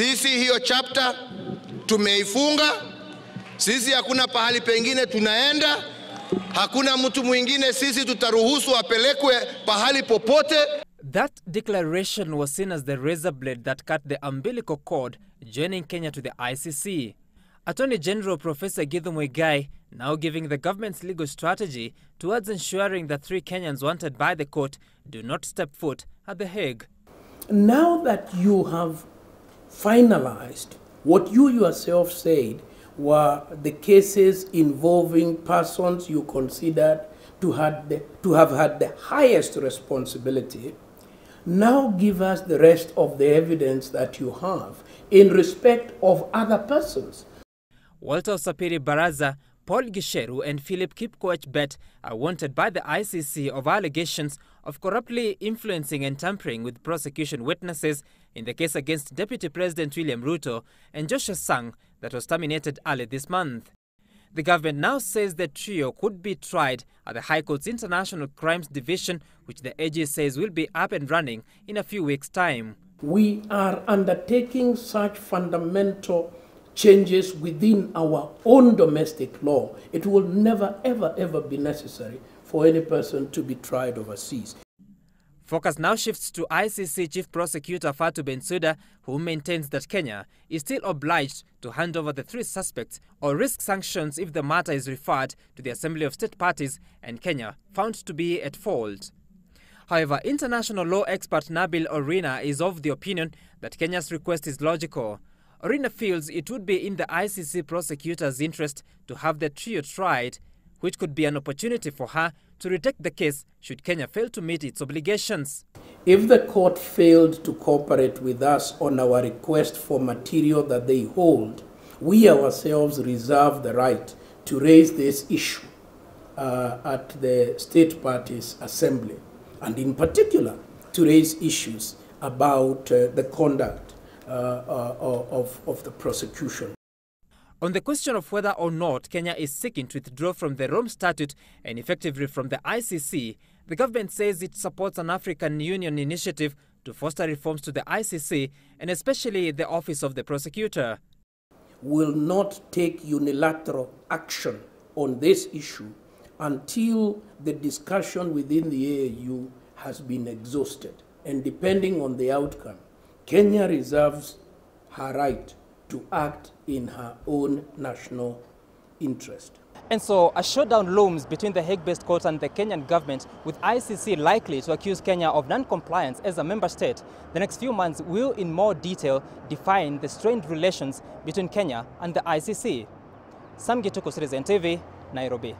Sisi hiyo chapter tumeifunga. Sisi hakuna pahali pengine tunaenda. Hakuna mtu mwingine sisi tutaruhusu apelekwe pahali popote. That declaration was seen as the razor blade that cut the umbilical cord joining Kenya to the ICC. Attorney General Professor Githu Muigai now giving the government's legal strategy towards ensuring that 3 Kenyans wanted by the court do not step foot at the Hague. Now that you have finalized what you yourself said were the cases involving persons you considered to have had the highest responsibility, now give us the rest of the evidence that you have in respect of other persons. Walter Sapiri Baraza, Paul Gisheru and Philip Kipkoech Bet are wanted by the ICC of allegations of corruptly influencing and tampering with prosecution witnesses in the case against Deputy President William Ruto and Joshua Sang that was terminated early this month. The government now says the trio could be tried at the High Court's International Crimes Division, which the AG says will be up and running in a few weeks' time. We are undertaking such fundamental changes within our own domestic law. It will never, ever, ever be necessary for any person to be tried overseas. Focus now shifts to ICC Chief Prosecutor Fatou Bensouda, who maintains that Kenya is still obliged to hand over the 3 suspects or risk sanctions if the matter is referred to the Assembly of State Parties and Kenya found to be at fault. However, international law expert Nabil Orina is of the opinion that Kenya's request is logical. Orina feels it would be in the ICC prosecutor's interest to have the trio tried, which could be an opportunity for her to retake the case should Kenya fail to meet its obligations. If the court failed to cooperate with us on our request for material that they hold, we ourselves reserve the right to raise this issue at the State Parties Assembly, and in particular to raise issues about the conduct of the prosecution. On the question of whether or not Kenya is seeking to withdraw from the Rome Statute and effectively from the ICC, the government says it supports an African Union initiative to foster reforms to the ICC and especially the Office of the Prosecutor. Will not take unilateral action on this issue until the discussion within the AAU has been exhausted. And depending on the outcome, Kenya reserves her right to act in her own national interest. And so a showdown looms between the Hague-based court and the Kenyan government, with ICC likely to accuse Kenya of non-compliance as a member state. The next few months will in more detail define the strained relations between Kenya and the ICC. Sam Githu, Citizen TV, Nairobi.